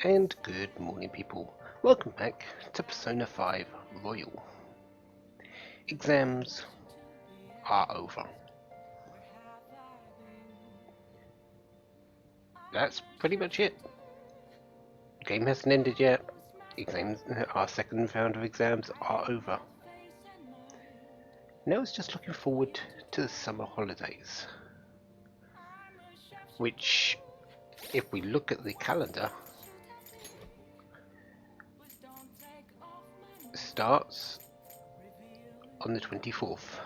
And good morning, people. Welcome back to Persona 5 Royal. Exams are over. That's pretty much it. Game hasn't ended yet. Exams, our second round of exams are over. Now it's just looking forward to the summer holidays. Which, if we look at the calendar, starts on the 24th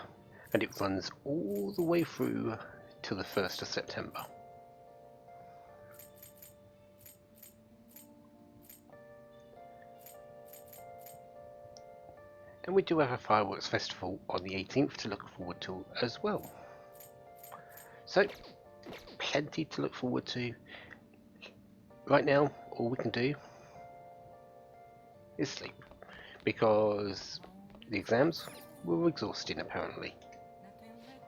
and it runs all the way through till the 1st of September. And we do have a fireworks festival on the 18th to look forward to as well. So, plenty to look forward to. Right now, all we can do is sleep, because the exams were exhausting apparently.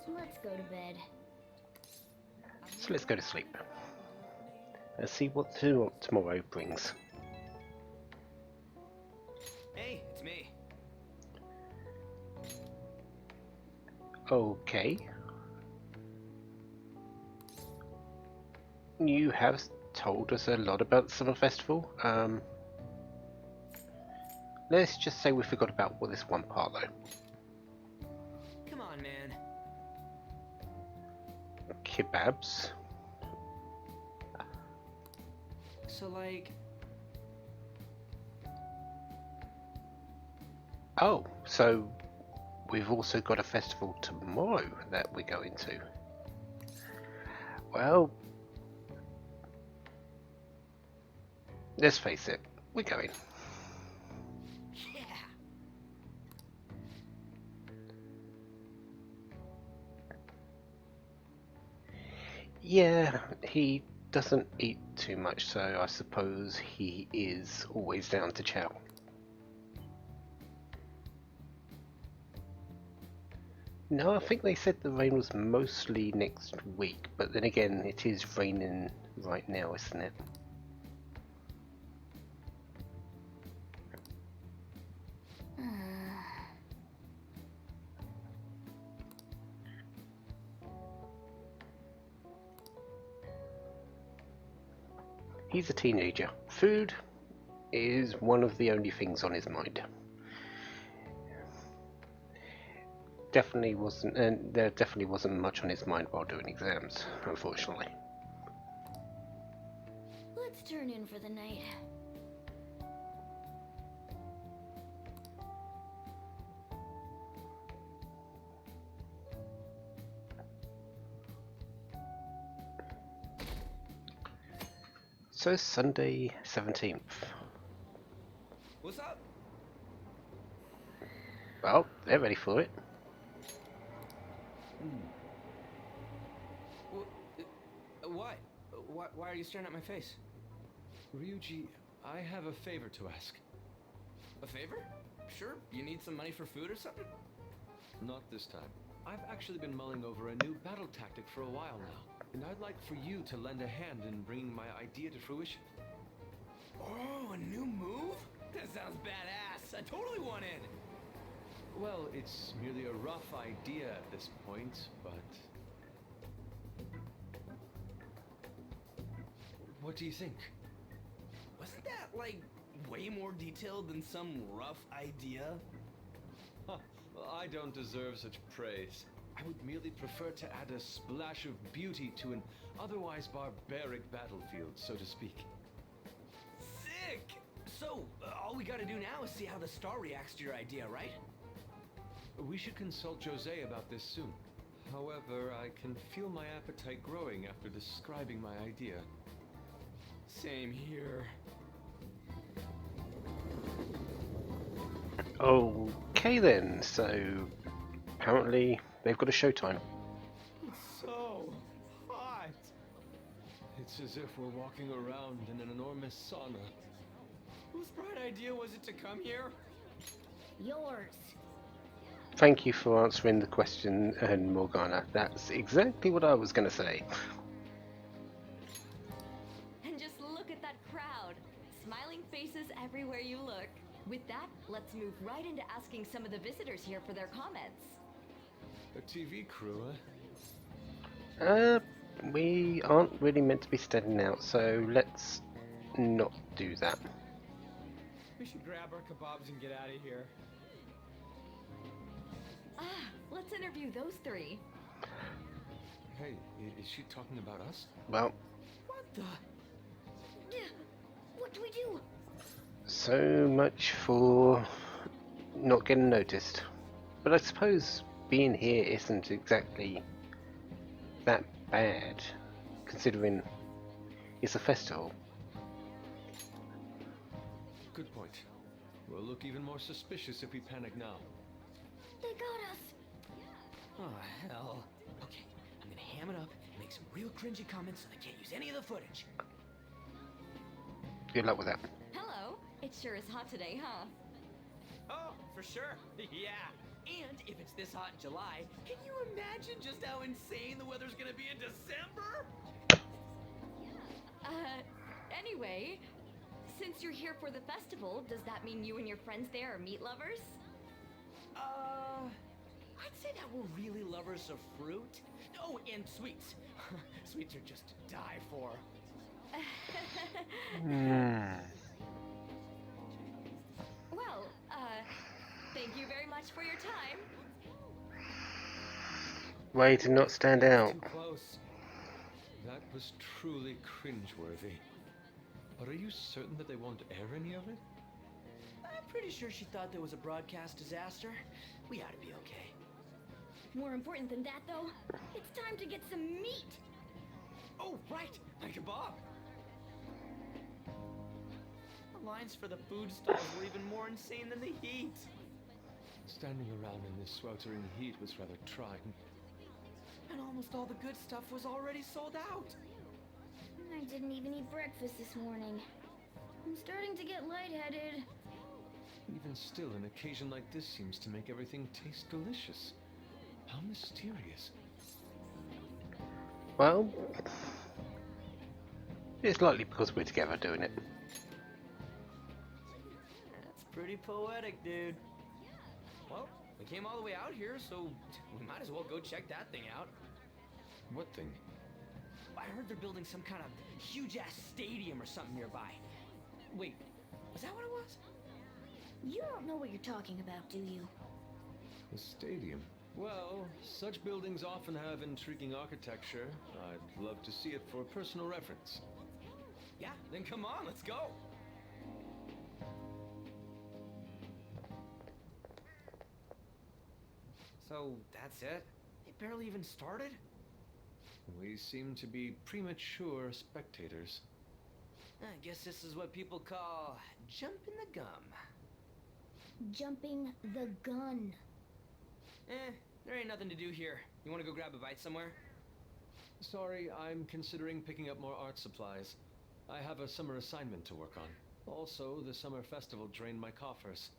Let's go to bed. So let's go to sleep and see what tomorrow brings. Hey, it's me. Okay. You have told us a lot about the summer festival. Let's just say we forgot about this one part though. Come on, man. Kebabs. So, like... Oh, so we've also got a festival tomorrow that we're going to. Well, let's face it, we're going. Yeah. Yeah, he doesn't eat too much, so I suppose he is always down to chow. No, I think they said the rain was mostly next week, but then again, it is raining right now, isn't it? He's a teenager. Food is one of the only things on his mind. Definitely wasn't, and there definitely wasn't much on his mind while doing exams, unfortunately. Let's turn in for the night. So Sunday 17th. What's up? Well, they're ready for it. What? Why are you staring at my face? Ryuji, I have a favor to ask. A favor? Sure. You need some money for food or something? Not this time. I've actually been mulling over a new battle tactic for a while now, and I'd like for you to lend a hand in bringing my idea to fruition. Oh, a new move? That sounds badass. I totally want in. Well, it's merely a rough idea at this point, but... What do you think? Wasn't that, like, way more detailed than some rough idea? Huh, well, I don't deserve such praise. I would merely prefer to add a splash of beauty to an otherwise barbaric battlefield, so to speak. Sick! So, all we gotta do now is see how the star reacts to your idea, right? We should consult Jose about this soon. However, I can feel my appetite growing after describing my idea. Same here. Okay then, so apparently they've got a showtime. It's so hot. It's as if we're walking around in an enormous sauna. Whose bright idea was it to come here? Yours. Thank you for answering the question, Morgana. That's exactly what I was going to say. And just look at that crowd. smiling faces everywhere you look. With that, let's move right into asking some of the visitors here for their comments. A TV crew, huh? We aren't really meant to be standing out, so let's not do that. We should grab our kebabs and get out of here. Let's interview those three. Hey, is she talking about us? Well, What the? What do we do? so much for not getting noticed. But I suppose being here isn't exactly that bad, considering it's a festival. Good point. We'll look even more suspicious if we panic now. They got us. Oh, hell. Okay, I'm gonna ham it up and make some real cringy comments so they can't use any of the footage. Good luck with that. Hello. It sure is hot today, huh? Oh, for sure. Yeah. And if it's this hot in July, can you imagine just how insane the weather's gonna be in December? Anyway, since you're here for the festival, does that mean you and your friends there are meat lovers? I'd say that we're really lovers of fruit. Oh, and sweets. Sweets are just to die for. Well, thank you very much for your time. Way to not stand out. Too close. That was truly cringeworthy. But are you certain that they won't air any of it? I'm pretty sure she thought there was a broadcast disaster. We ought to be okay. More important than that, though, it's time to get some meat. Oh, right, my kebab. The lines for the food stalls were even more insane than the heat. Standing around in this sweltering heat was rather trying. And almost all the good stuff was already sold out. I didn't even eat breakfast this morning. I'm starting to get lightheaded. Even still, an occasion like this seems to make everything taste delicious. How mysterious. Well, it's likely because we're together doing it. That's pretty poetic, dude. Well, we came all the way out here, so we might as well go check that thing out. What thing? I heard they're building some kind of huge-ass stadium or something nearby. Wait, was that what it was? You don't know what you're talking about, do you? A stadium. Well, such buildings often have intriguing architecture. I'd love to see it for personal reference. Yeah, then come on, let's go. So, that's it? It barely even started? We seem to be premature spectators. I guess this is what people call jumping the gum. Jumping the gun. There ain't nothing to do here. You want to go grab a bite somewhere? Sorry, I'm considering picking up more art supplies. I have a summer assignment to work on. Also, the summer festival drained my coffers.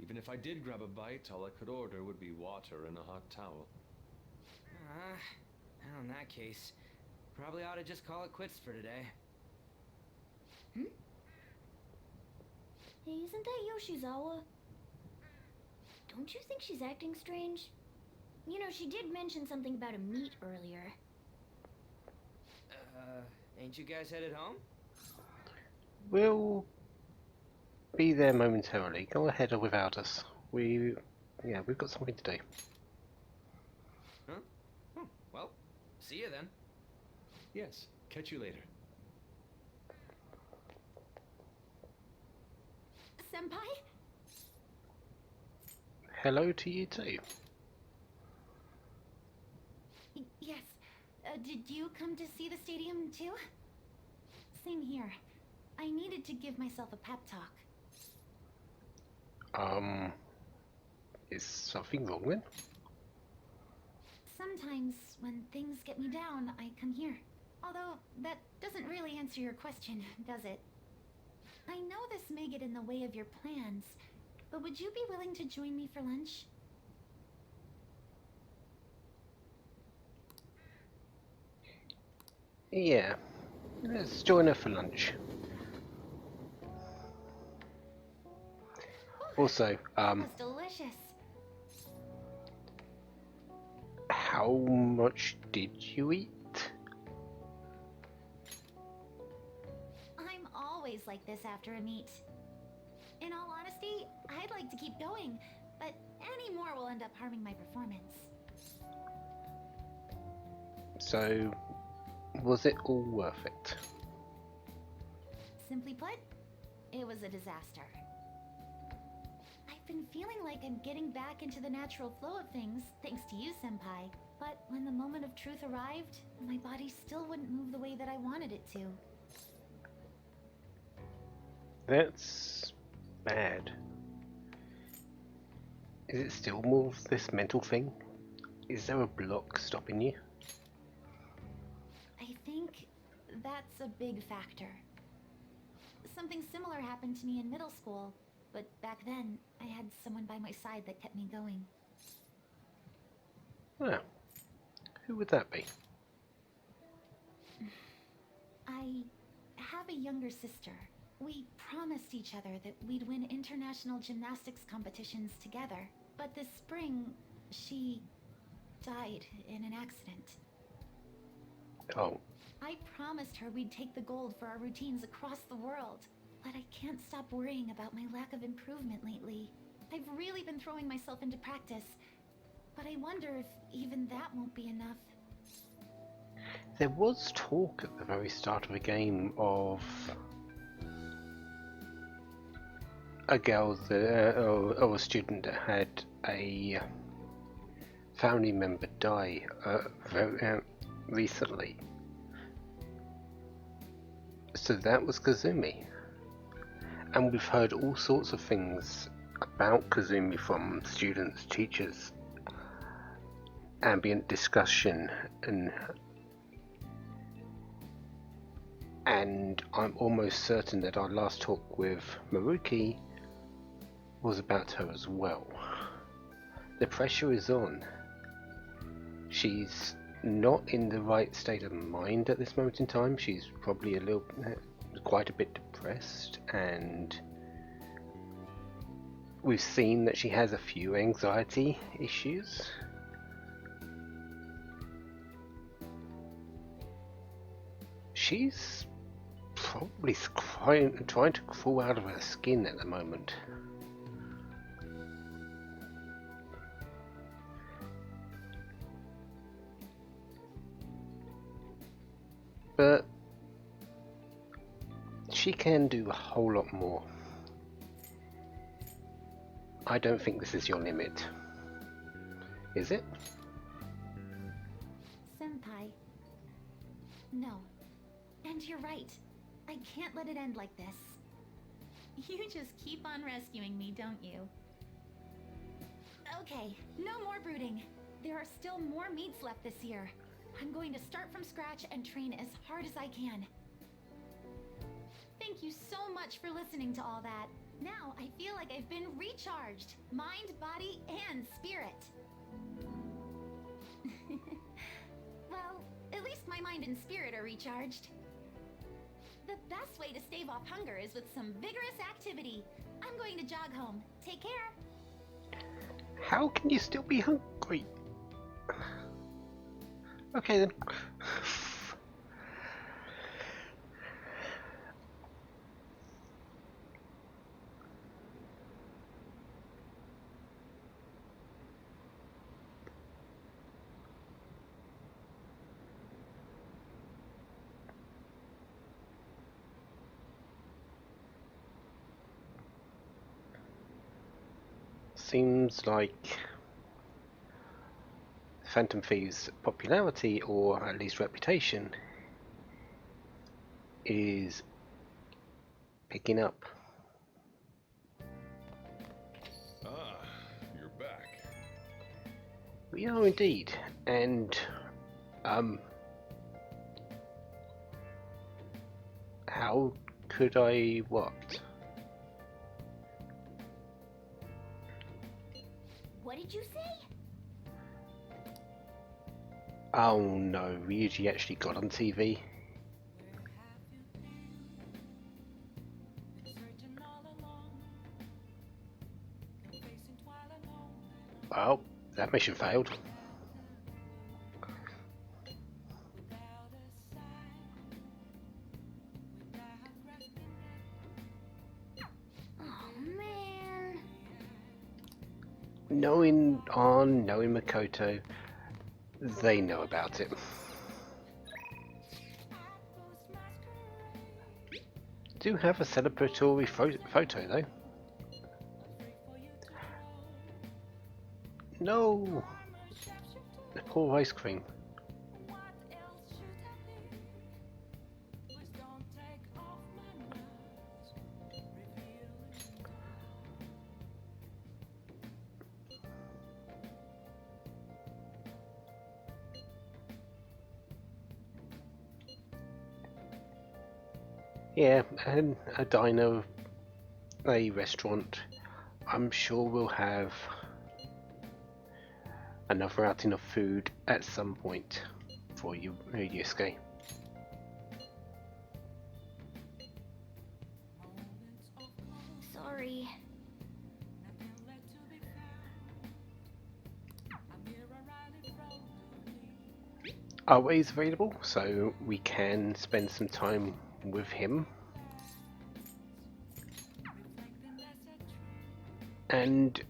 Even if I did grab a bite, all I could order would be water and a hot towel. Well, in that case, probably ought to just call it quits for today. Hey, isn't that Yoshizawa? Don't you think she's acting strange? You know, she did mention something about a meat earlier. Ain't you guys headed home? We'll be there momentarily. Go ahead or without us. We've got something to do. Huh? Oh, well, see you then. Yes, catch you later. Senpai? Hello to you too. Yes. Did you come to see the stadium too? Same here. I needed to give myself a pep talk. Is something wrong then? Sometimes when things get me down, I come here. Although that doesn't really answer your question, does it? I know this may get in the way of your plans, but would you be willing to join me for lunch? Yeah. Let's join her for lunch. Also, That was delicious. how much did you eat? I'm always like this after a meet. In all honesty, I'd like to keep going, but any more will end up harming my performance. So, was it all worth it? Simply put, it was a disaster. I've been feeling like I'm getting back into the natural flow of things, thanks to you, Senpai. But when the moment of truth arrived, my body still wouldn't move the way that I wanted it to. That's bad. Is it still more of this mental thing? Is there a block stopping you? I think that's a big factor. Something similar happened to me in middle school, but back then, I had someone by my side that kept me going. Oh, who would that be? I have a younger sister. We promised each other that we'd win international gymnastics competitions together. But this spring, she died in an accident. Oh, I promised her we'd take the gold for our routines across the world. But I can't stop worrying about my lack of improvement lately. I've really been throwing myself into practice, but I wonder if even that won't be enough. there was talk at the very start of the game of a girl that, or a student that had a family member die very recently. So that was Kazumi. And we've heard all sorts of things about Kazumi from students, teachers, ambient discussion, and I'm almost certain that our last talk with Maruki was about her as well. The pressure is on. She's not in the right state of mind at this moment in time. She's probably quite a bit depressed, and we've seen that she has a few anxiety issues. She's probably trying to crawl out of her skin at the moment. But she can do a whole lot more. I don't think this is your limit. Is it? Senpai. No. And you're right. I can't let it end like this. You just keep on rescuing me, don't you? Okay, no more brooding. There are still more meets left this year. I'm going to start from scratch and train as hard as I can. Thank you so much for listening to all that. Now I feel like I've been recharged. Mind, body, and spirit. Well, at least my mind and spirit are recharged. The best way to stave off hunger is with some vigorous activity. I'm going to jog home. Take care. How can you still be hungry? Okay then. Seems like Phantom Thieves' popularity, or at least reputation, is picking up. Ah, you're back. We are indeed, and how could I what? What did you say? Oh no, Ryuji actually got on TV. Well, that mission failed. Oh man. Knowing Makoto, they know about it. Do have a celebratory photo though. No! The poor ice cream. Yeah, and a diner, a restaurant. I'm sure we'll have another outing of food at some point for you, Yusuke. Sorry. Always available, so we can spend some time with him. And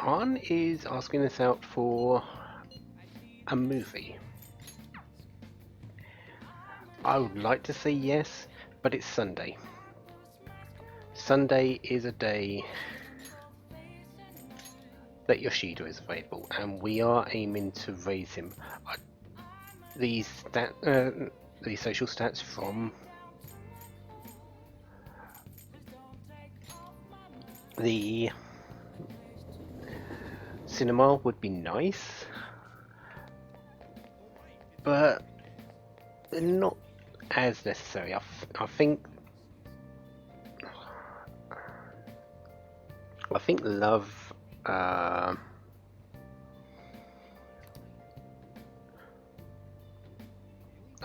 Han is asking us out for a movie. I would like to say yes, but it's Sunday. Sunday is a day that Yoshida is available, and we are aiming to raise him. The social stats from the cinema would be nice, but not as necessary. I think Love. I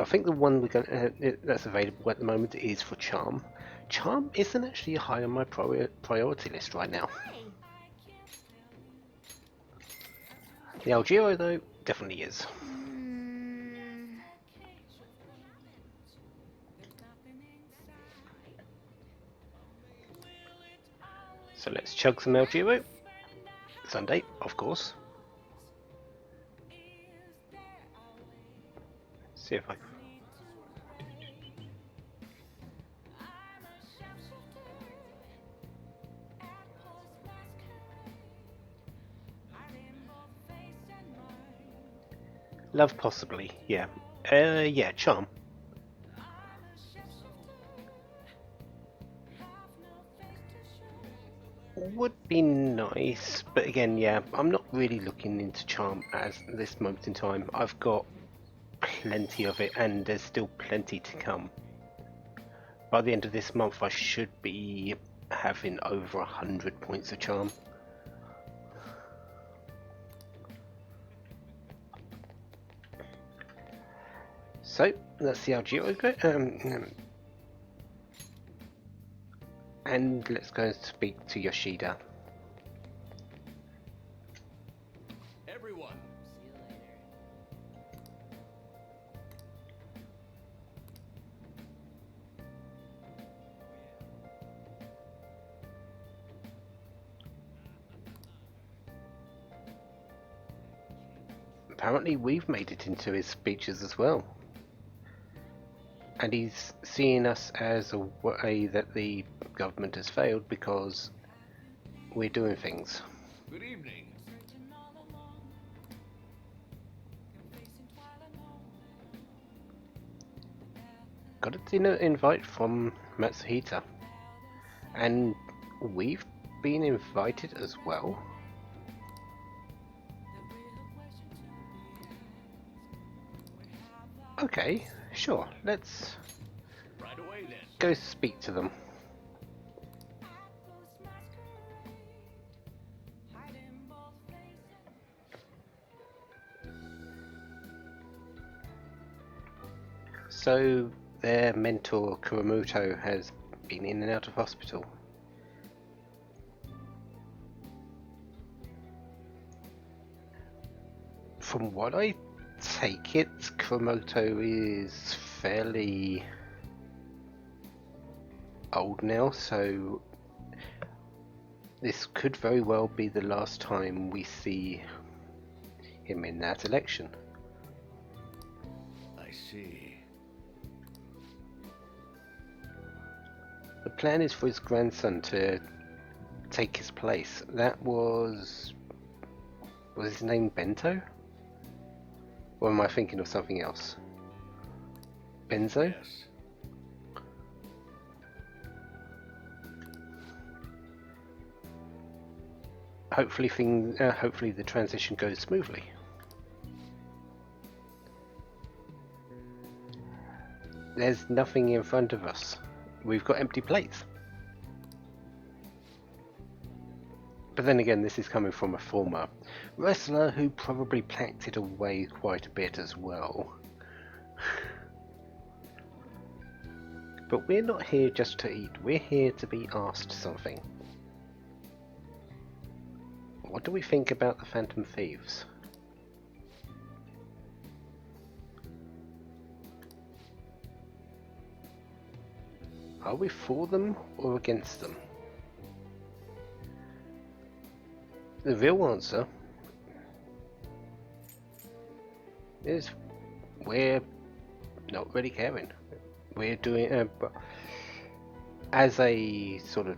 think the one that's available at the moment is for Charm. Charm isn't actually high on my priority list right now. The Algero though definitely is. So let's chug some Algero. Sunday, of course. See if I can. Love possibly, yeah. Yeah, Charm. Would be nice, but again, yeah, I'm not really looking into Charm at this moment in time. I've got plenty of it, and there's still plenty to come. By the end of this month, I should be having over 100 points of Charm. So let's see how Giro goes. And let's go and speak to Yoshida. Everyone. Apparently we've made it into his speeches as well. And he's seeing us as a way that the government has failed because we're doing things. Good evening. Got a dinner invite from Matsuhita. And we've been invited as well. Okay, sure, let's Right away then. go speak to them. So their mentor Kuramoto has been in and out of hospital. From what I take it, Komoto is fairly old now, so this could very well be the last time we see him in that election. I see. The plan is for his grandson to take his place. That was his name Bento? Or am I thinking of something else? Benzo? Yes. Hopefully the transition goes smoothly. There's nothing in front of us. We've got empty plates. But then again, this is coming from a former wrestler who probably packed it away quite a bit as well. But we're not here just to eat, we're here to be asked something. What do we think about the Phantom Thieves? Are we for them or against them? The real answer is we're not really caring. We're doing as a sort of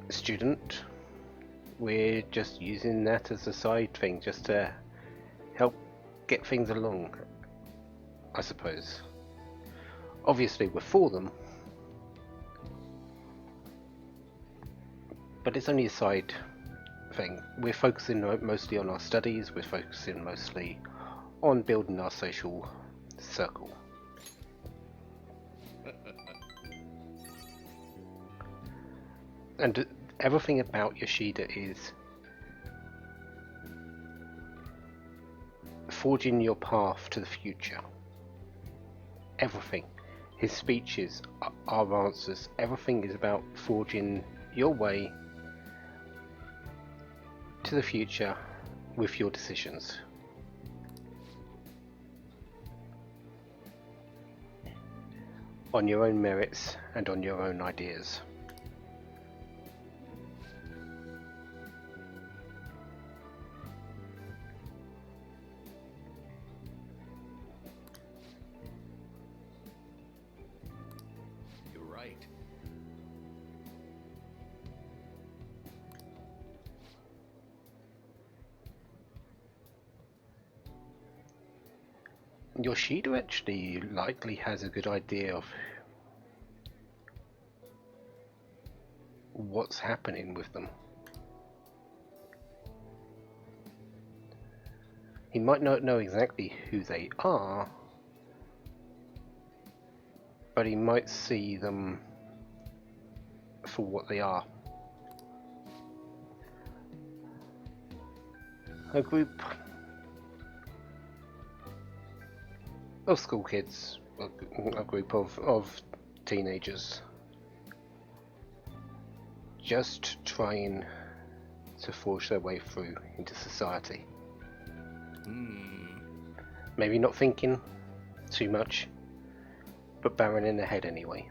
student, we're just using that as a side thing just to help get things along, I suppose. Obviously we're for them, but it's only a side thing. We're focusing mostly on our studies, we're focusing mostly on building our social circle. And everything about Yoshida is forging your path to the future. Everything. His speeches, our answers, everything is about forging your way to the future with your decisions. On your own merits and on your own ideas. You're right. Yoshida actually likely has a good idea of what's happening with them. He might not know exactly who they are, but he might see them for what they are. A group of school kids, a group of teenagers, just trying to forge their way through into society. Maybe not thinking too much, but barreling ahead anyway.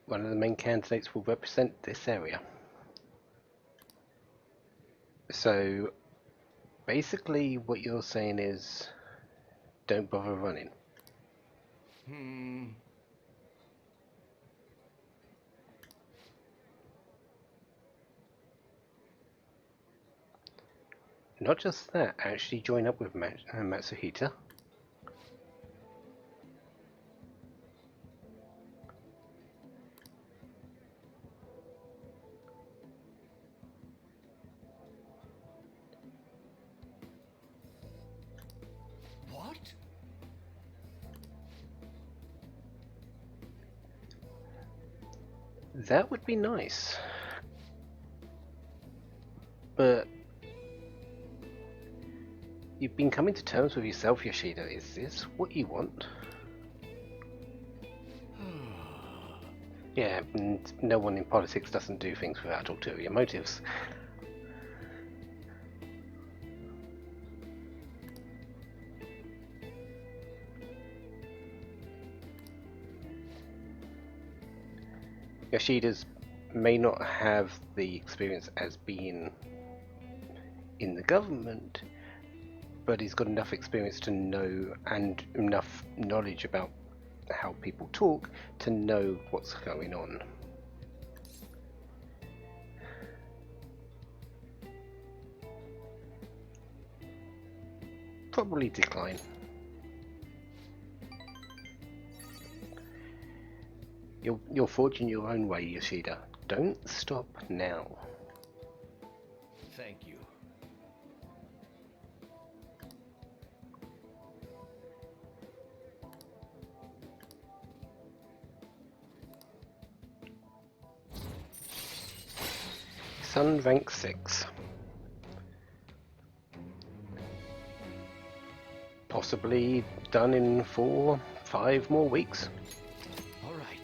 One of the main candidates will represent this area. So basically what you're saying is don't bother running. Not just that, actually join up with Matsuhita. What? That would be nice. But you've been coming to terms with yourself, Yoshida. Is this what you want? Yeah, and no one in politics doesn't do things without ulterior motives. Yoshida's may not have the experience as being in the government, but he's got enough experience to know and enough knowledge about how people talk to know what's going on. Probably decline. You're forging your own way, Yoshida. Don't stop now. Thank you. Sun rank 6. Possibly done in 4-5 more weeks. All right.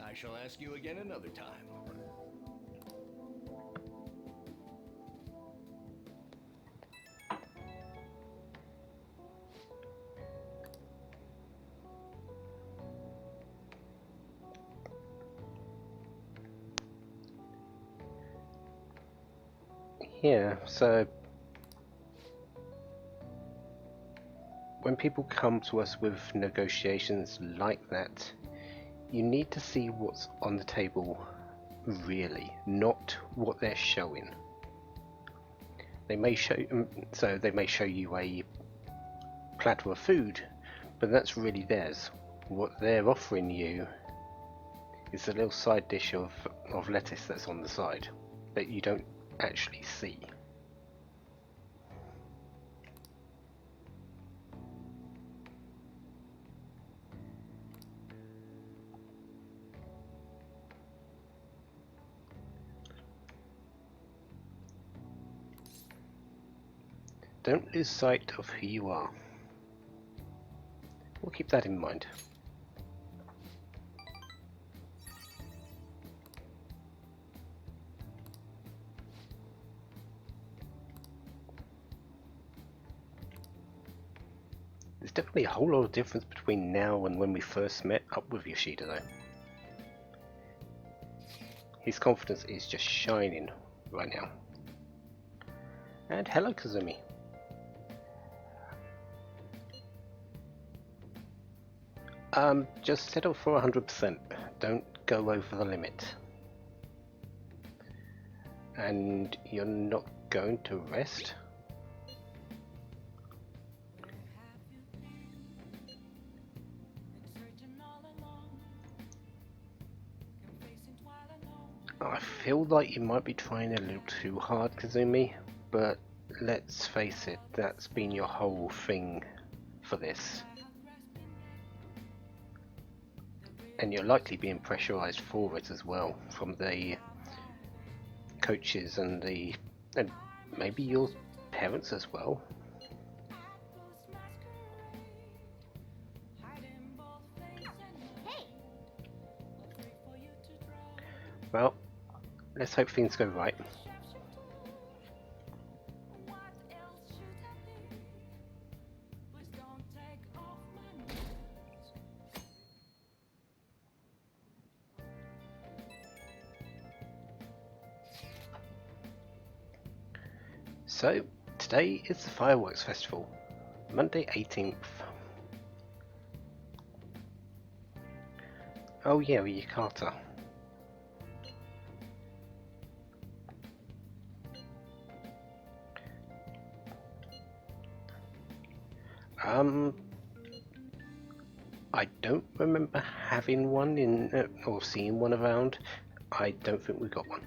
I shall ask you again another time. Yeah, so when people come to us with negotiations like that, you need to see what's on the table really, not what they're showing. They may show they may show you a platter of food, but that's really theirs. What they're offering you is a little side dish of lettuce that's on the side that you don't actually see. Don't lose sight of who you are. We'll keep that in mind. There's definitely a whole lot of difference between now and when we first met up with Yoshida though. His confidence is just shining right now. And hello Kazumi. Just settle for 100%. Don't go over the limit. And you're not going to rest? I feel like you might be trying a little too hard, Kazumi, but let's face it, that's been your whole thing for this. And you're likely being pressurized for it as well from the coaches and maybe your parents as well. Hey! Well, let's hope things go right. So, today is the Fireworks Festival, Monday 18th. Oh yeah, with Yukata. I don't remember having one in, or seeing one around. I don't think we got one.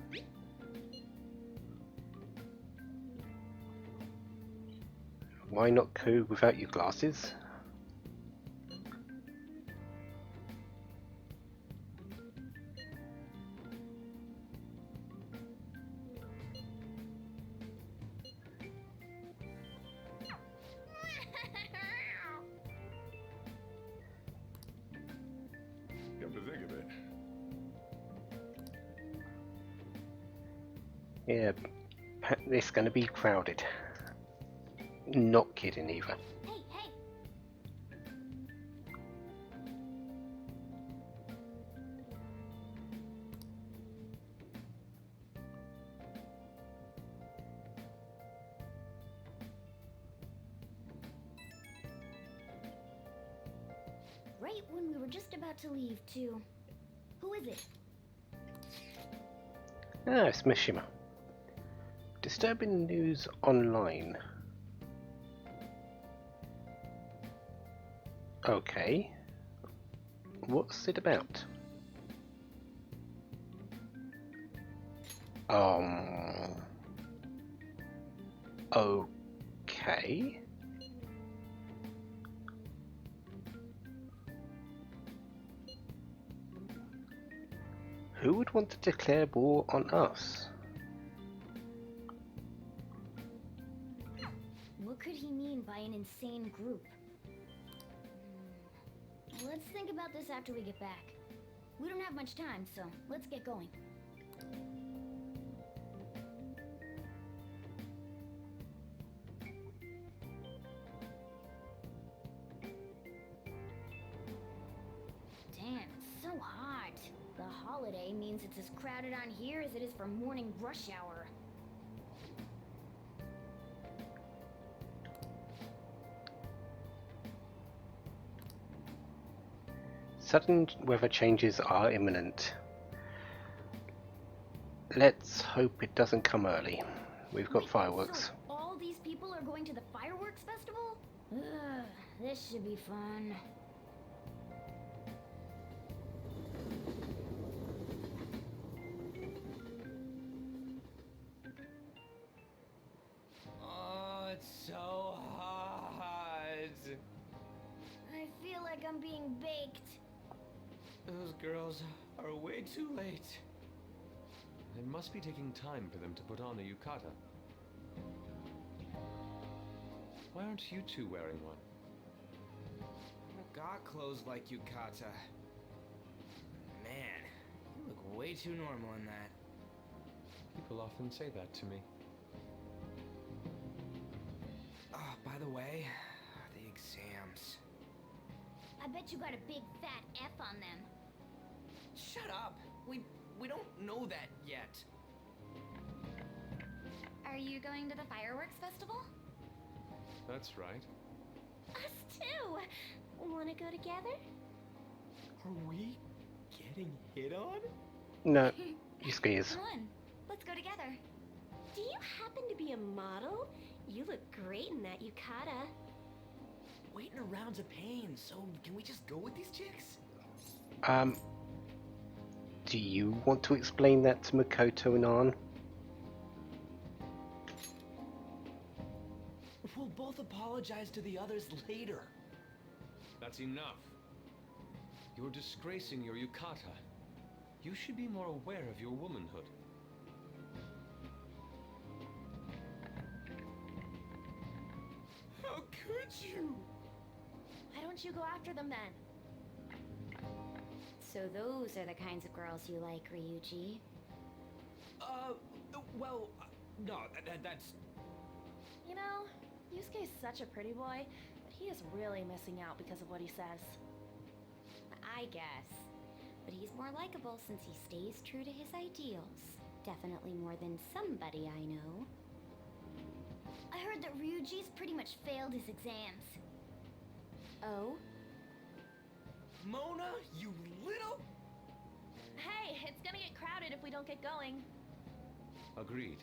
Why not go without your glasses? Come to think of it. Yeah, it's going to be crowded. Not kidding either. Hey, hey! Right when we were just about to leave, too. Who is it? Ah, it's Mishima. Disturbing news online. Okay. What's it about? Okay. Who would want to declare war on us? What could he mean by an insane group? Let's think about this after we get back. We don't have much time, so let's get going. Damn, it's so hot. The holiday means it's as crowded on here as it is for morning rush hour. Sudden weather changes are imminent. Let's hope it doesn't come early. We've got Wait, fireworks. So all these people are going to the fireworks festival? Ugh, this should be fun. Oh, it's so hot. I feel like I'm being baked. Those girls are way too late. It must be taking time for them to put on a yukata. Why aren't you two wearing one? I got clothes like yukata. Man, you look way too normal in that. People often say that to me. Oh, by the way, the exams. I bet you got a big fat F on them. Shut up. We don't know that yet. Are you going to the fireworks festival? That's right. Us too. Wanna go together? Are we getting hit on? No, you skiers. Come on, let's go together. Do you happen to be a model? You look great in that yukata. Waiting around's a pain, so can we just go with these chicks? Do you want to explain that to Makoto and Ann? We'll both apologize to the others later. That's enough. You're disgracing your yukata. You should be more aware of your womanhood. How could you? Why don't you go after them then? So those are the kinds of girls you like, Ryuji. Well, no, that's... You know, Yusuke's such a pretty boy, but he is really missing out because of what he says. I guess. But he's more likable since he stays true to his ideals. Definitely more than somebody I know. I heard that Ryuji's pretty much failed his exams. Oh? Mona, you little... Hey, it's gonna get crowded if we don't get going. Agreed.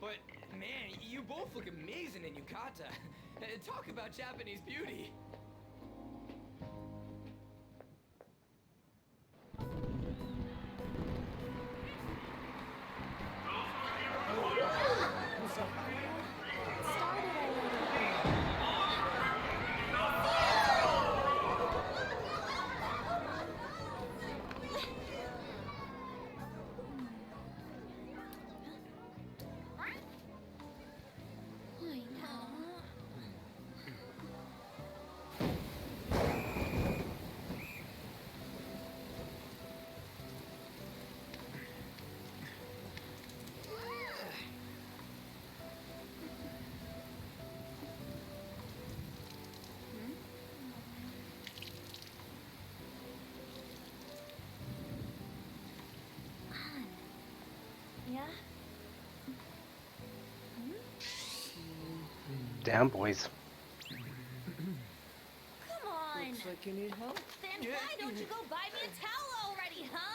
But, man, you both look amazing in yukata. Talk about Japanese beauty. It started down, boys. Come on! Looks like you need help. Then why don't you go buy me a towel already, huh?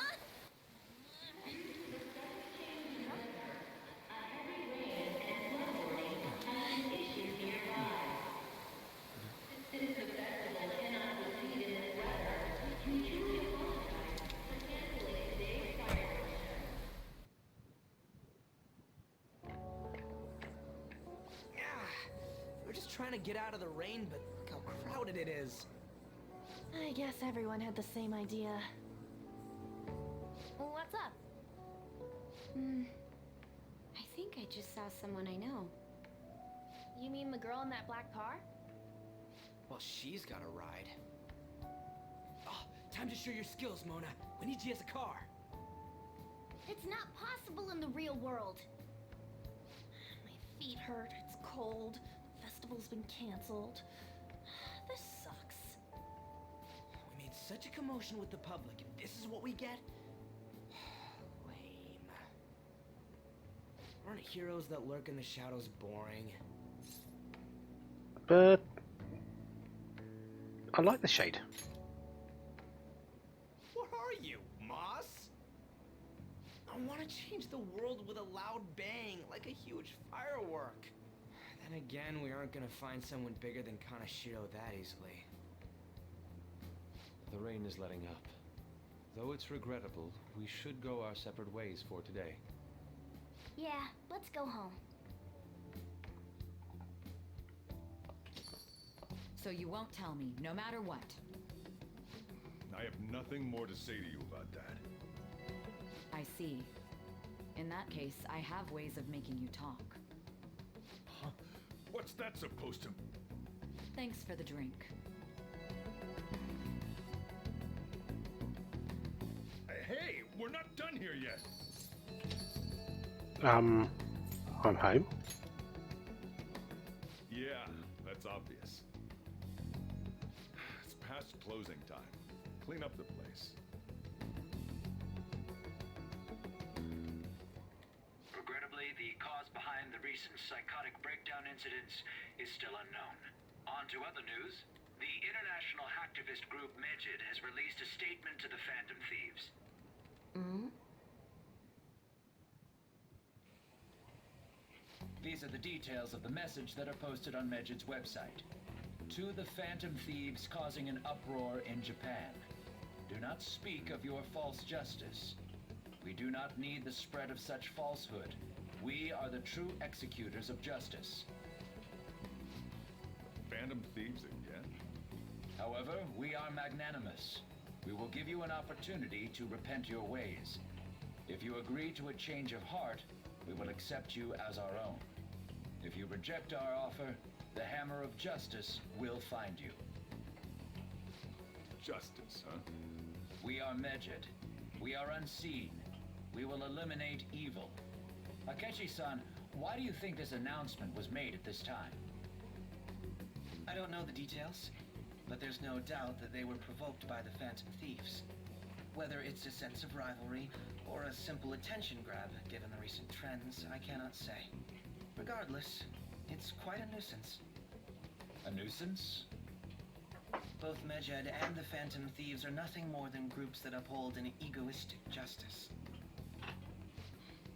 We're just trying to get out of the rain, but look how crowded it is. I guess everyone had the same idea. What's up? I think I just saw someone I know. You mean the girl in that black car? Well, she's got a ride. Oh, time to show your skills, Mona. We need you as a car. It's not possible in the real world. My feet hurt, it's cold, the festival's been canceled. This sucks. We made such a commotion with the public, and this is what we get? Lame. Aren't heroes that lurk in the shadows boring? But I like the shade. What are you, Moss? I want to change the world with a loud bang, like a huge firework. Then again, we aren't gonna find someone bigger than Kanashiro that easily. The rain is letting up. Though it's regrettable, we should go our separate ways for today. Yeah, let's go home. So you won't tell me, no matter what. I have nothing more to say to you about that. I see. In that case, I have ways of making you talk. Huh? What's that supposed to... Thanks for the drink. Hey, we're not done here yet. I'm home. Yeah, that's obvious. It's past closing time. Clean up the place. Regrettably, the cause behind the recent psychotic breakdown incidents is still unknown. On to other news. The international hacktivist group Medjed has released a statement to the Phantom Thieves. These are the details of the message that are posted on Medjed's website. To the Phantom Thieves causing an uproar in Japan. Do not speak of your false justice. We do not need the spread of such falsehood. We are the true executors of justice. Phantom Thieves again? However, we are magnanimous. We will give you an opportunity to repent your ways. If you agree to a change of heart, we will accept you as our own. If you reject our offer, the hammer of justice will find you. Justice, huh? We are Medjed. We are unseen. We will eliminate evil. Akechi-san, why do you think this announcement was made at this time? I don't know the details, but there's no doubt that they were provoked by the Phantom Thieves. Whether it's a sense of rivalry or a simple attention grab, given the recent trends, I cannot say. Regardless, it's quite a nuisance. A nuisance? Both Medjed and the Phantom Thieves are nothing more than groups that uphold an egoistic justice.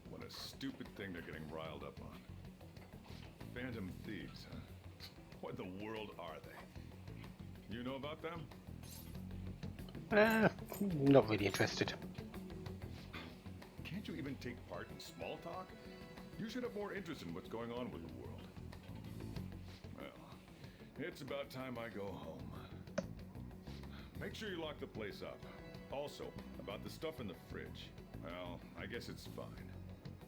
What a stupid thing they're getting riled up on. Phantom Thieves, huh? What in the world are they? You know about them? Not really interested. Can't you even take part in small talk? You should have more interest in what's going on with the world. Well, it's about time I go home. Make sure you lock the place up. Also, about the stuff in the fridge. Well, I guess it's fine.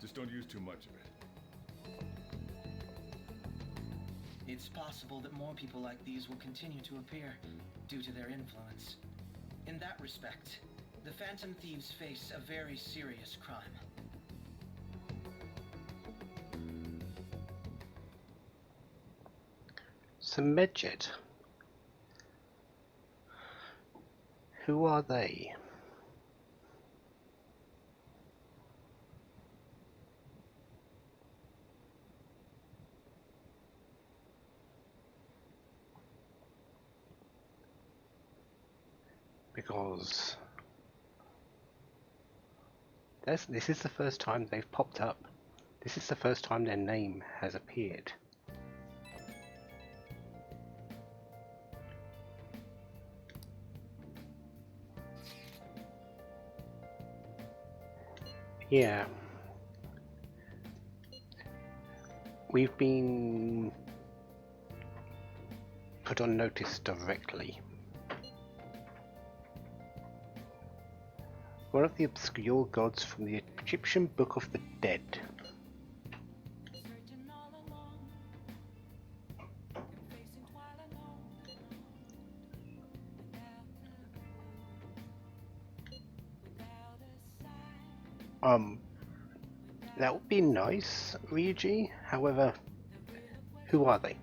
Just don't use too much of it. It's possible that more people like these will continue to appear due to their influence. In that respect, the Phantom Thieves face a very serious crime. So Medjed. Who are they? because this is the first time they've popped up. This is the first time their name has appeared. Yeah. We've been put on notice directly. One of the obscure gods from the Egyptian Book of the Dead. That would be nice, Ryuji. However, who are they?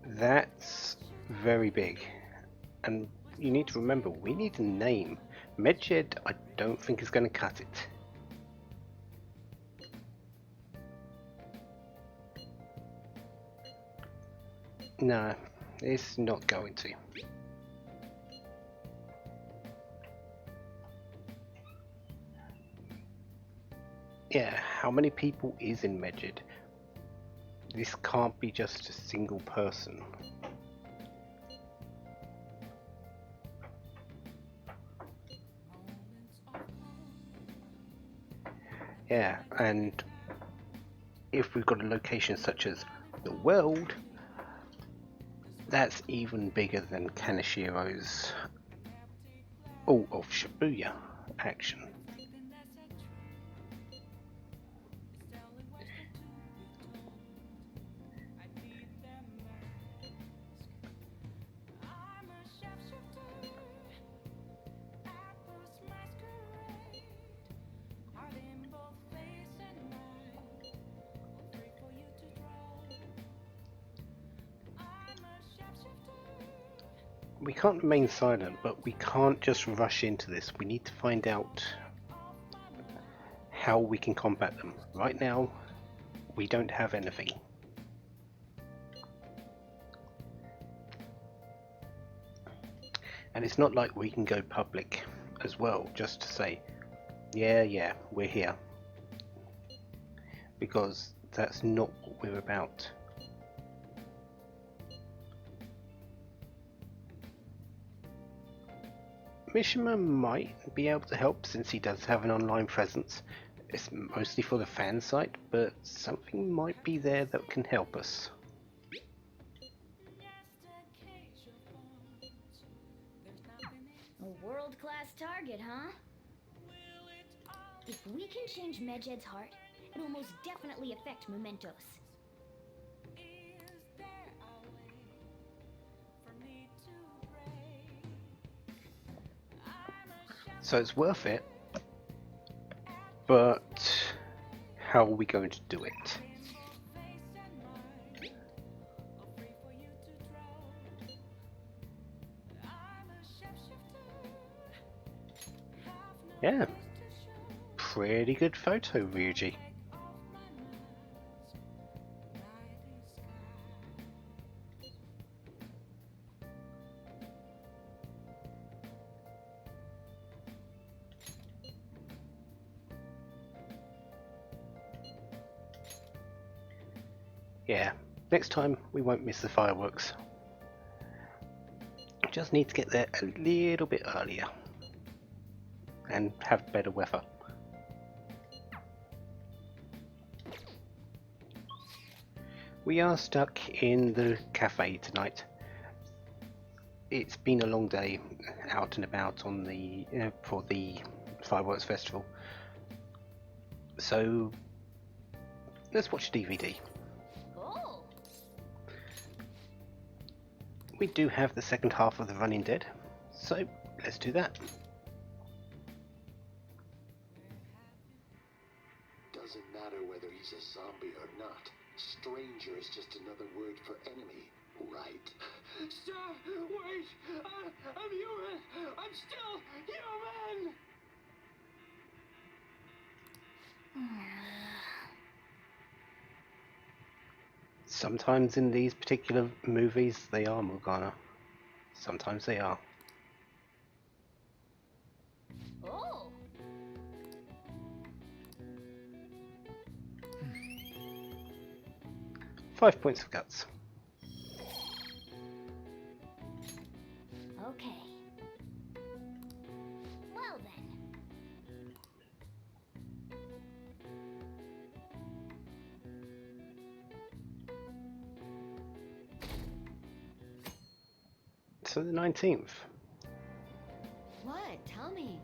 That's very big, and you need to remember we need a name. Medjed, I don't think is going to cut it. No, it's not going to. Yeah, how many people is in Medjed? This can't be just a single person. Yeah, and if we've got a location such as the world, that's even bigger than Kanashiro's all of Shibuya action. We can't remain silent, but we can't just rush into this. We need to find out how we can combat them. Right now, we don't have anything. And it's not like we can go public as well, just to say, yeah, we're here. Because that's not what we're about. Mishima might be able to help since he does have an online presence. It's mostly for the fan site, but something might be there that can help us. A world-class target, huh? If we can change Medjed's heart, it will most definitely affect Mementos. So it's worth it, but how are we going to do it? Yeah, pretty good photo, Ryuji. Yeah, next time we won't miss the fireworks. Just need to get there a little bit earlier and have better weather. We are stuck in the cafe tonight. It's been a long day out and about on the for the fireworks festival. So let's watch a DVD. We do have the second half of The Running Dead, so let's do that. Doesn't matter whether he's a zombie or not. stranger is just another word for enemy, right? Sir, wait! I'm human! I'm still human! Sometimes in these particular movies they are, Morgana. Sometimes they are. Oh! 5 points of guts. Okay. Well then. So the 19th. What? Tell me.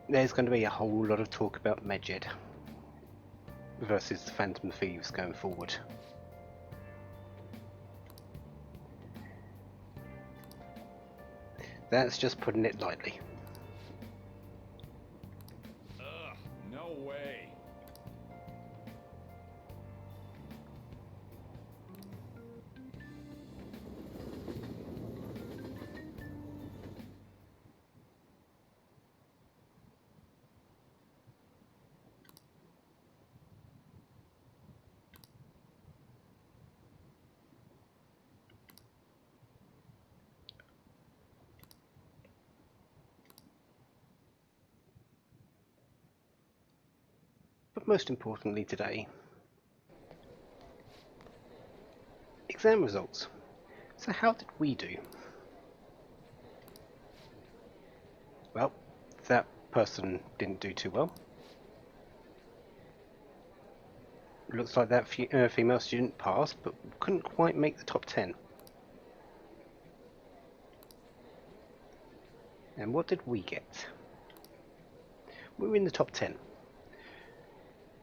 There's going to be a whole lot of talk about Medjed versus the Phantom Thieves going forward. That's just putting it lightly. Ugh, no way. But most importantly today, exam results. So how did we do? Well, that person didn't do too well. Looks like that female student passed, but couldn't quite make the top 10. And what did we get? We were in the top 10.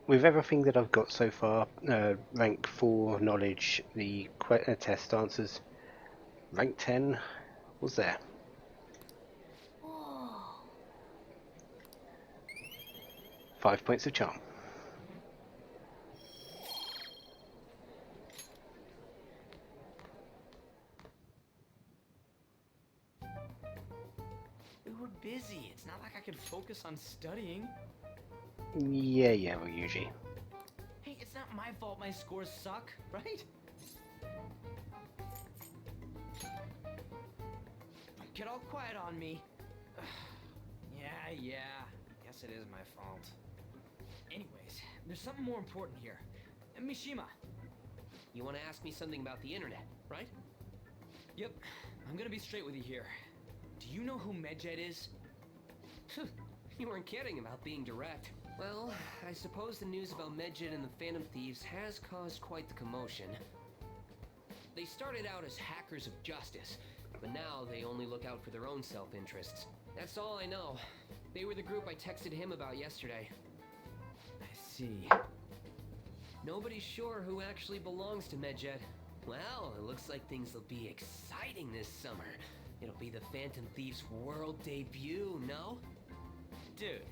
With everything that I've got so far, rank 4 knowledge, the test answers, rank 10 was there. Whoa. 5 points of charm. We were busy. It's not like I could focus on studying. Yeah, Ryuji. Hey, it's not my fault my scores suck, right? Don't get all quiet on me. Yeah, guess it is my fault. Anyways, there's something more important here. Mishima. You want to ask me something about the internet, right? Yep, I'm gonna be straight with you here. Do you know who Medjed is? You weren't kidding about being direct. Well, I suppose the news about Medjed and the Phantom Thieves has caused quite the commotion. They started out as hackers of justice, but now they only look out for their own self-interests. That's all I know. They were the group I texted him about yesterday. I see. Nobody's sure who actually belongs to Medjed. Well, it looks like things will be exciting this summer. It'll be the Phantom Thieves' world debut, no? Dude.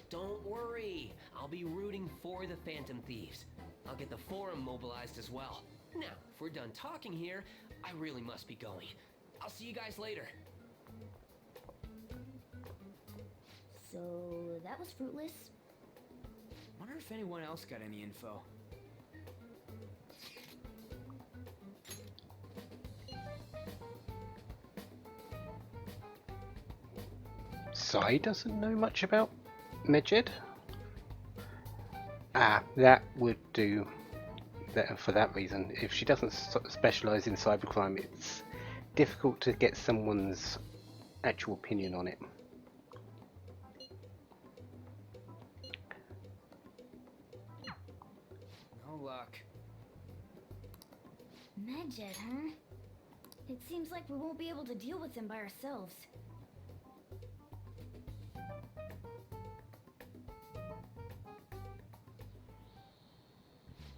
Don't worry, I'll be rooting for the Phantom Thieves. I'll get the forum mobilized as well. Now, if we're done talking here, I really must be going. I'll see you guys later. So that was fruitless. Wonder if anyone else got any info. Sai doesn't know much about Medjed. That would do that for that reason. If she doesn't specialise in cybercrime, it's difficult to get someone's actual opinion on it. No luck. Medjed, huh? It seems like we won't be able to deal with him by ourselves.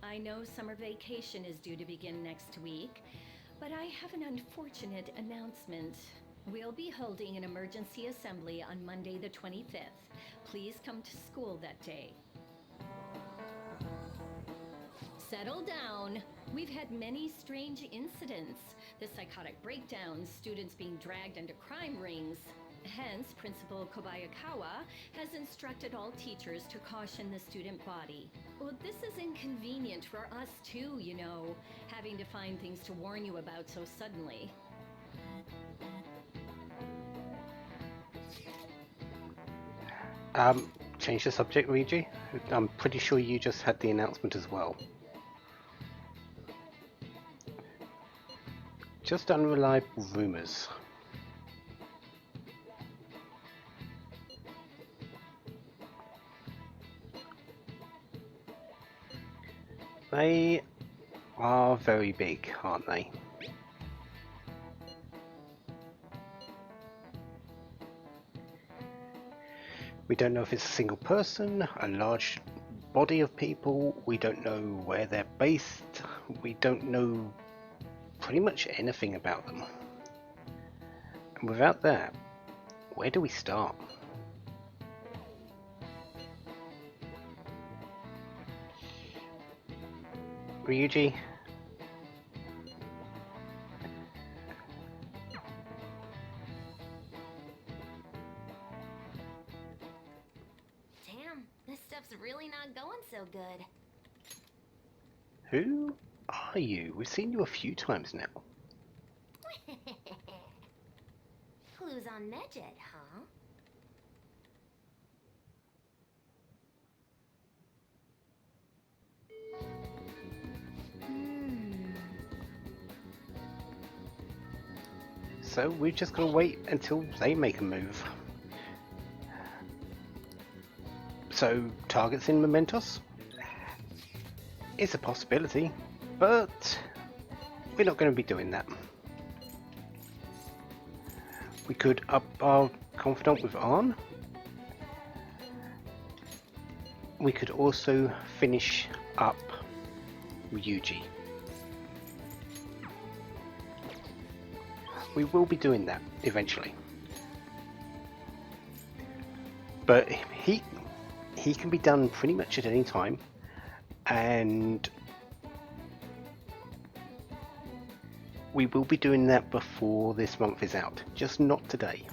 I know summer vacation is due to begin next week, but I have an unfortunate announcement. We'll be holding an emergency assembly on Monday the 25th. Please come to school that day. Settle down. We've had many strange incidents. The psychotic breakdowns, students being dragged into crime rings. Hence, Principal Kobayakawa has instructed all teachers to caution the student body. Well, this is inconvenient for us too, you know, having to find things to warn you about so suddenly. Change the subject, Ryuji. I'm pretty sure you just had the announcement as well. Just unreliable rumors. They are very big, aren't they? We don't know if it's a single person, a large body of people, we don't know where they're based, we don't know pretty much anything about them. And without that, where do we start? Ryuji? Damn, this stuff's really not going so good. Who are you? We've seen you a few times now. Clues on Medjed, huh? So we've just got to wait until they make a move. So targets in Mementos? It's a possibility, but we're not going to be doing that. We could up our confidant with Arn. We could also finish up Ryuji. We will be doing that eventually. But he can be done pretty much at any time, and we will be doing that before this month is out, just not today.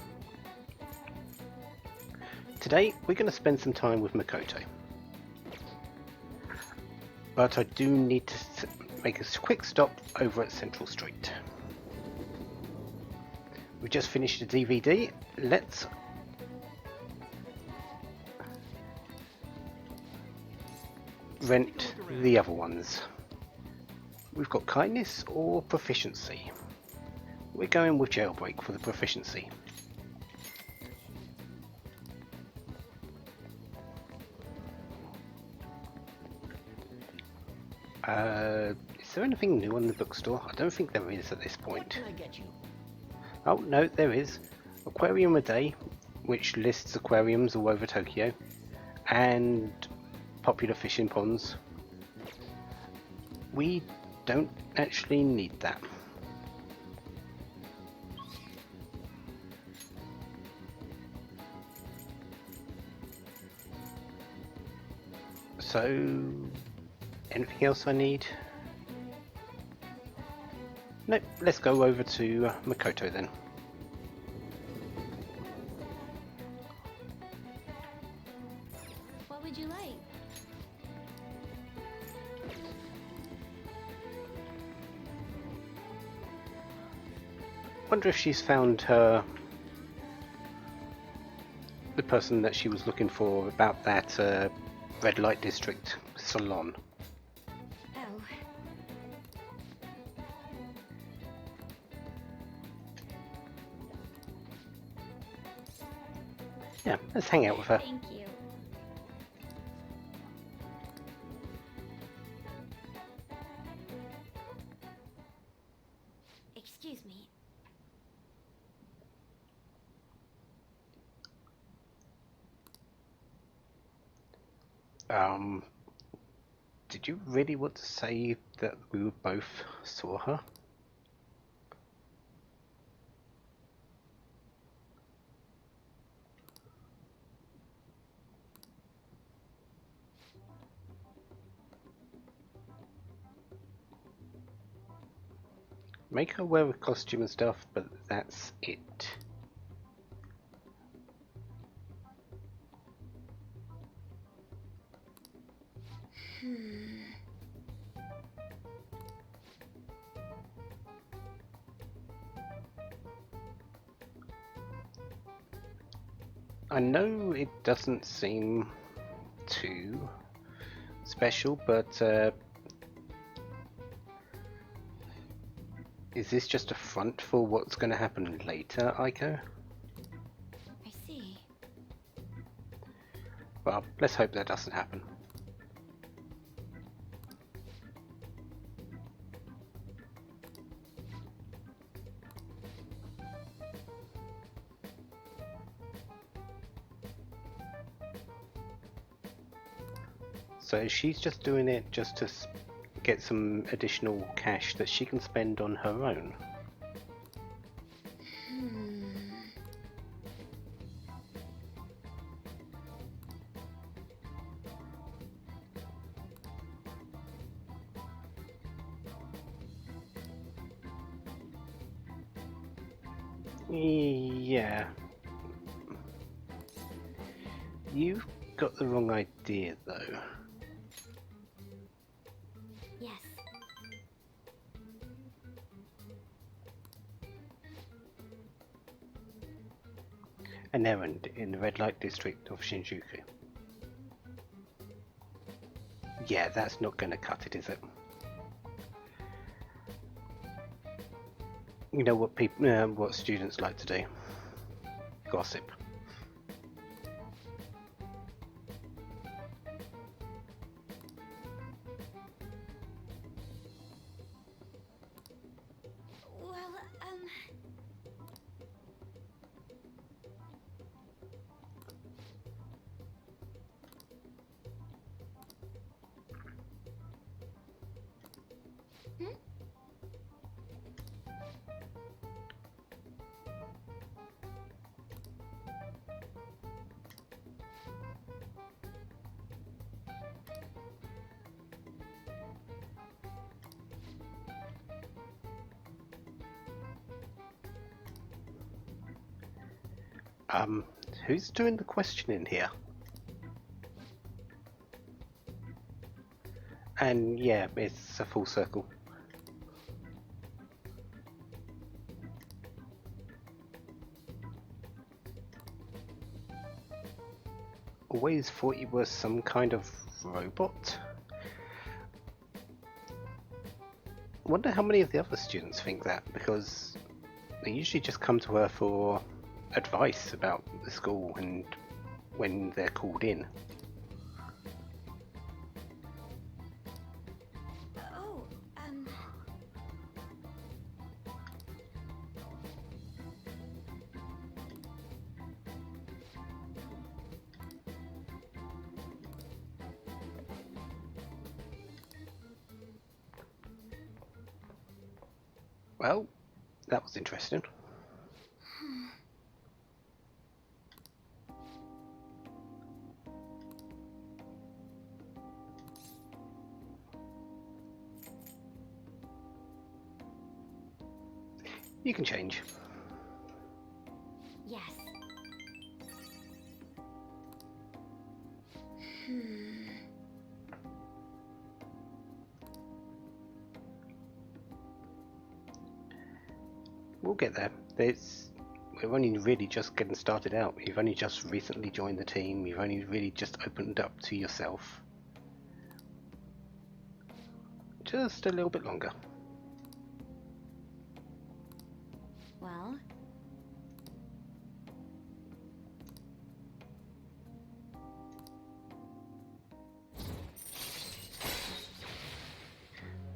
Today we're going to spend some time with Makoto, but I do need to make a quick stop over at Central Street. We just finished a DVD. Let's rent the other ones. We've got kindness or proficiency. We're going with Jailbreak for the proficiency. Is there anything new in the bookstore? I don't think there is at this point. What can I get you? Oh no, there is. Aquarium a Day, which lists aquariums all over Tokyo, and popular fishing ponds. We don't actually need that. So, anything else I need? Nope, let's go over to Makoto then. What would you like? Wonder if she's found the person that she was looking for about that red light district salon. Oh. Yeah, let's hang out with her. Thank you. Excuse me. Did you really want to say that we both saw her? Make her wear a costume and stuff, but that's it. I know it doesn't seem too special, but is this just a front for what's going to happen later, Aiko? I see. Well, let's hope that doesn't happen. So she's just doing it just to get some additional cash that she can spend on her own. Yeah. You've got the wrong idea though. Yes. An errand in the red light district of Shinjuku. Yeah, that's not going to cut it, is it? You know what people, what students like to do? Gossip. Well, Who's doing the questioning here? And yeah, it's a full circle. Always thought you were some kind of robot. Wonder how many of the other students think that, because they usually just come to her for advice about the school and when they're called in. oh, Well, that was interesting. You can change. yes. We'll get there. We're only really just getting started out. You've only just recently joined the team. You've only really just opened up to yourself. Just a little bit longer. Well,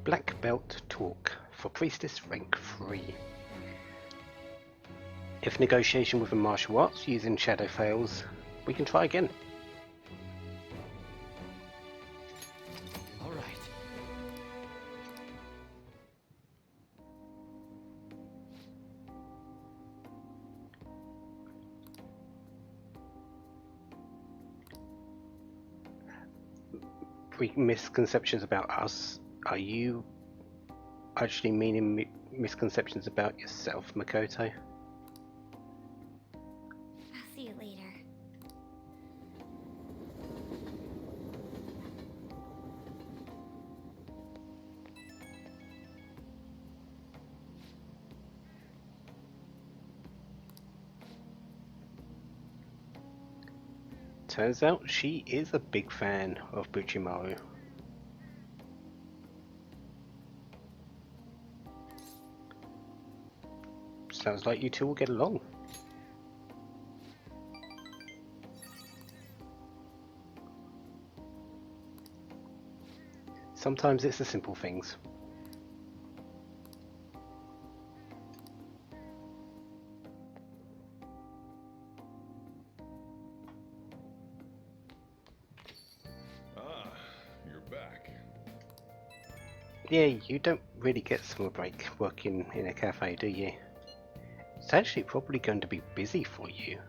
Black Belt Talk for Priestess Rank 3. If negotiation with a martial arts using shadow fails, we can try again. All right. Misconceptions about us. Are you actually meaning misconceptions about yourself, Makoto. I'll see you later. Turns out she is a big fan of Buchimaru. Sounds like you two will get along. Sometimes it's the simple things. Yeah, you don't really get summer break working in a cafe, do you? It's actually probably going to be busy for you.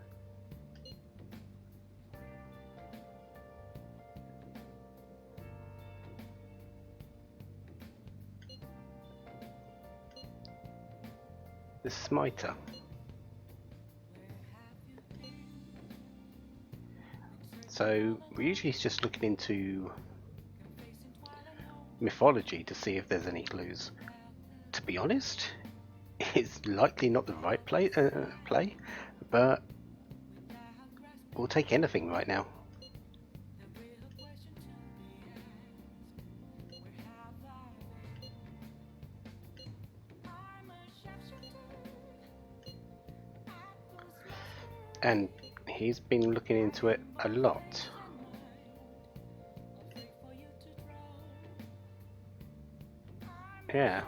The Smiter. So we're usually just looking into mythology to see if there's any clues. To be honest, it's likely not the right play, but we'll take anything right now. And he's been looking into it a lot. Yeah.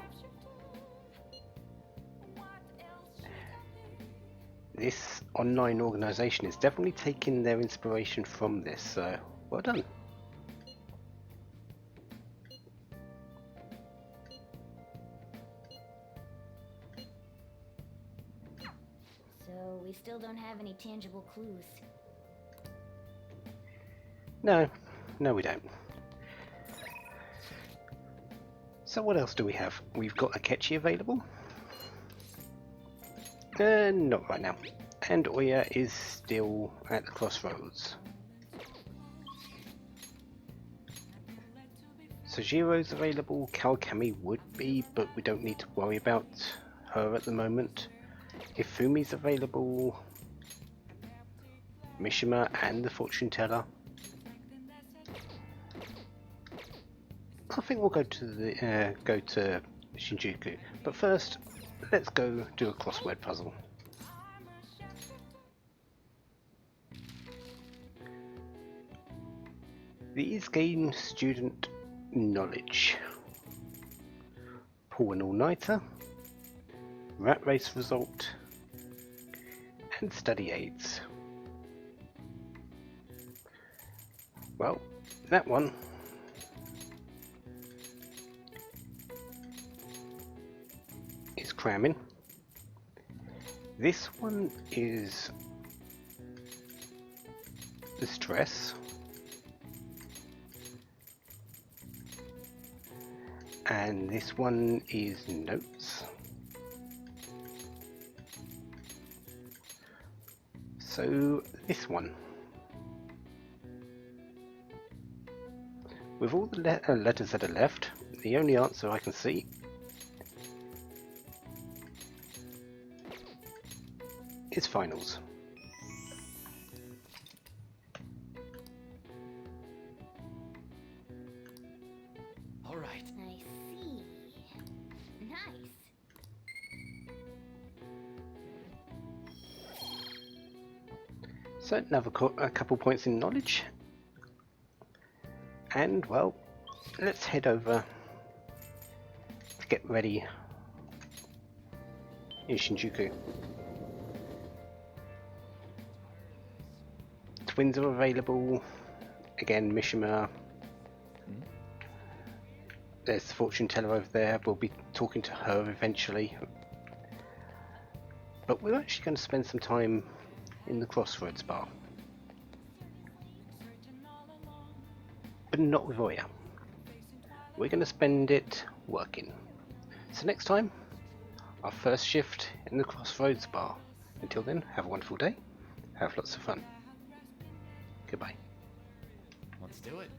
This online organisation is definitely taking their inspiration from this, so well done. So we still don't have any tangible clues. No, we don't. So what else do we have? We've got Akechi available. Not right now. And Oya is still at the crossroads. Sojiro's available. Kawakami would be, but we don't need to worry about her at the moment. Ifumi's available. Mishima and the fortune teller. I think we'll go to Shinjuku, but first, let's go do a crossword puzzle. These gain student knowledge. Pull an all-nighter, rat race result, and study aids. Well, that one is cramming. This one is the stress. And this one is notes. So this one. With all the letters that are left, the only answer I can see is finals. All right. I see. Nice. So another a couple points in knowledge. And well, let's head over to get ready in Shinjuku. Twins are available. Again, Mishima. There's the fortune teller over there. We'll be talking to her eventually. But we're actually going to spend some time in the Crossroads bar. But not with Oya. We're going to spend it working. So next time, our first shift in the Crossroads bar. Until then, have a wonderful day, have lots of fun. Goodbye. Let's do it.